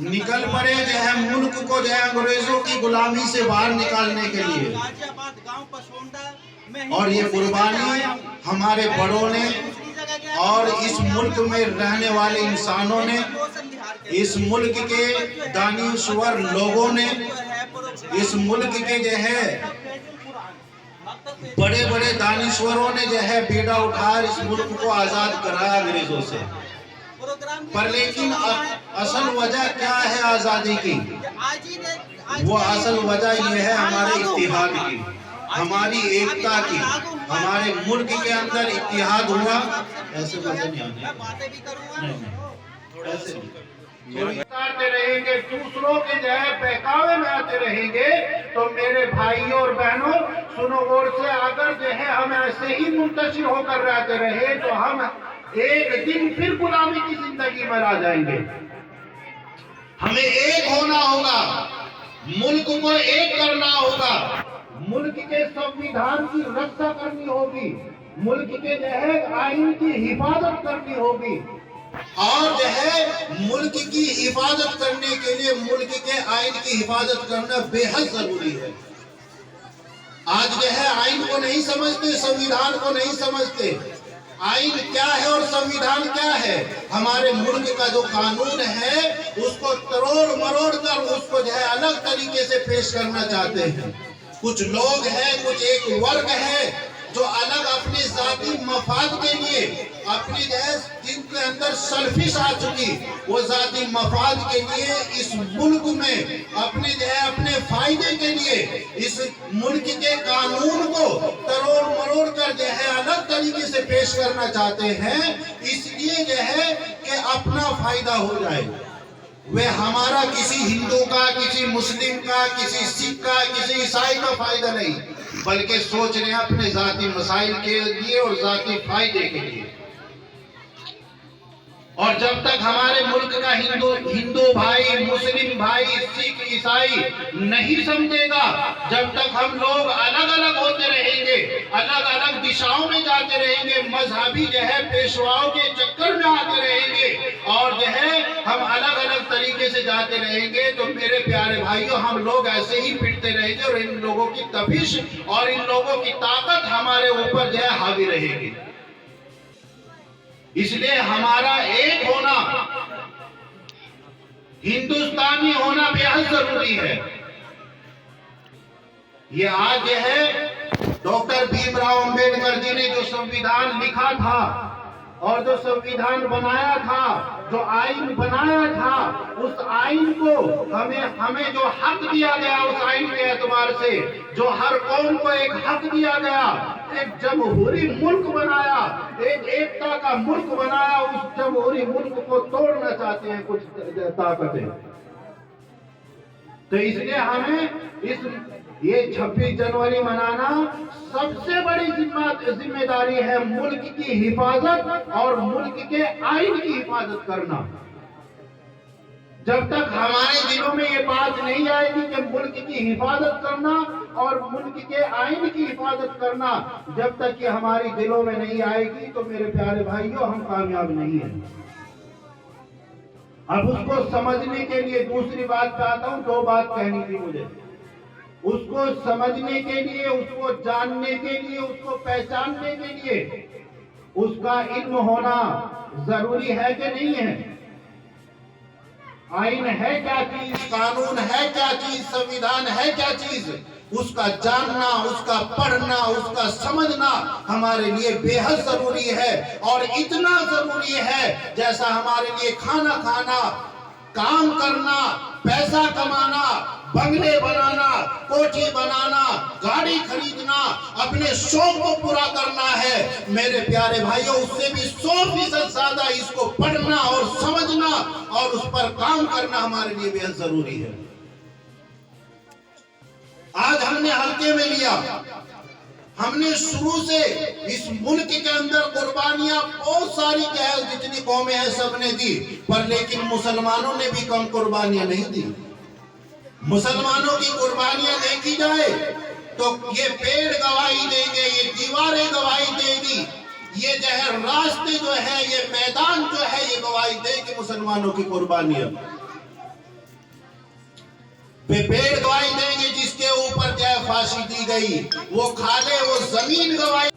निकल पड़े जो है मुल्क को जो है अंग्रेजों की गुलामी से बाहर निकालने के लिए। और ये कुर्बानी हमारे बड़ों ने और इस मुल्क में रहने वाले इंसानों ने, इस मुल्क के दानिश्वर लोगों ने, इस मुल्क के जो है बड़े बड़े दानिश्वरों ने जो है बीड़ा उठा इस मुल्क को आजाद कराया अंग्रेजों से। पर लेकिन असल वजह क्या है आजादी की? वो असल वजह ये है हमारे इत्तेहाद की, हमारी एकता की। हमारे मुल्क के अंदर इत्तेहाद हुआ। ऐसे वजह नहीं आने ऐसे करते रहेंगे, दूसरों के जो है बहकावे में आते रहेंगे, तो मेरे भाइयों और बहनों सुनो गौर से, अगर जो है हम ऐसे ही मुंतशिर होकर रहते रहे तो हम एक दिन फिर गुलामी की जिंदगी में आ जाएंगे। हमें एक होना होगा, मुल्क को एक करना होगा, मुल्क के संविधान की रक्षा करनी होगी, मुल्क के जो है आइन की हिफाजत करनी होगी। और जो है मुल्क की हिफाजत करने के लिए मुल्क के आइन की हिफाजत करना बेहद जरूरी है। आज जो है आइन को नहीं समझते, संविधान को नहीं समझते। आइन क्या है और संविधान क्या है? हमारे मुल्क का जो कानून है उसको तरोड़ मरोड़ कर उसको जो है अलग तरीके से पेश करना चाहते हैं। कुछ लोग हैं, कुछ एक वर्ग है जो अलग अपने जाती मफाद के लिए, अपनी जो है जिनके अंदर सेल्फिश आ चुकी, वो जाती मफाद के लिए इस मुल्क में अपने जो है अपने फायदे के लिए इस मुल्क के कानून को तरोड़ मरोड़ कर जो है अलग तरीके से पेश करना चाहते हैं, इसलिए जो है कि अपना फायदा हो जाए। वे हमारा किसी हिंदू का, किसी मुस्लिम का, किसी सिख का, किसी ईसाई का फायदा नहीं, बल्कि सोच रहे हैं अपने जाती मसाइल के लिए और जाती फायदे के लिए। और जब तक हमारे मुल्क का हिंदू भाई, मुस्लिम भाई, सिख, ईसाई नहीं समझेगा, जब तक हम लोग अलग अलग होते रहेंगे, अलग अलग दिशाओं में जाते रहेंगे, मजहबी जो है पेशवाओं के चक्कर में आते रहेंगे और जो है हम अलग अलग तरीके से जाते रहेंगे, तो मेरे प्यारे भाइयों हम लोग ऐसे ही पिटते रहेंगे और इन लोगों की तपिश और इन लोगों की ताकत हमारे ऊपर जो है हावी रहेगी। इसलिए हमारा एक होना, हिंदुस्तानी होना बेहद जरूरी है। ये आज है डॉक्टर भीमराव अंबेडकर जी ने जो संविधान लिखा था और जो संविधान बनाया था, जो आइन बनाया था, उस आइन को हमें जो हक दिया गया, उस आइन के एतबार से जो हर कौम को एक हक दिया गया, एक जमहूरी मुल्क बनाया, एक एकता का मुल्क बनाया, उस जमहूरी मुल्क को तोड़ना चाहते हैं कुछ ताकतें। तो इसलिए हमें ये 26 जनवरी मनाना सबसे बड़ी जिम्मेदारी है, मुल्क की हिफाजत और मुल्क के आइन की हिफाजत करना। जब तक हमारे दिलों में ये बात नहीं आएगी कि मुल्क की हिफाजत करना और मुल्क के आइन की हिफाजत करना, जब तक ये हमारी दिलों में नहीं आएगी, तो मेरे प्यारे भाइयों हम कामयाब नहीं हैं। अब उसको समझने के लिए दूसरी बात पे आता हूं, दो बात कहनी थी मुझे। उसको समझने के लिए, उसको जानने के लिए, उसको पहचानने के लिए उसका इल्म होना जरूरी है कि नहीं है? आइन है क्या चीज, कानून है क्या चीज, संविधान है क्या चीज, उसका जानना, उसका पढ़ना, उसका समझना हमारे लिए बेहद जरूरी है। और इतना जरूरी है जैसा हमारे लिए खाना खाना, काम करना, पैसा कमाना, बंगले बनाना, कोठी बनाना, गाड़ी खरीदना, अपने शौक को पूरा करना है, मेरे प्यारे भाइयों उससे भी 100% ज्यादा इसको पढ़ना और समझना और उस पर काम करना हमारे लिए बेहद जरूरी है। आज हमने हल्के में लिया, हमने शुरू से इस मुल्क के अंदर कुर्बानियां बहुत सारी जितनी कौमें हैं सबने दी, पर लेकिन मुसलमानों ने भी कम कुर्बानियां नहीं दी। मुसलमानों की कुर्बानियां देखी जाए तो ये पेड़ गवाही देंगे, ये दीवारें गवाही देगी, ये जो है रास्ते जो है, ये मैदान जो है, ये गवाही देगी मुसलमानों की कुर्बानियां। वे पेड़ गवाही देंगे जिसके ऊपर जो है फांसी दी गई, वो खा ले, वो जमीन गवाही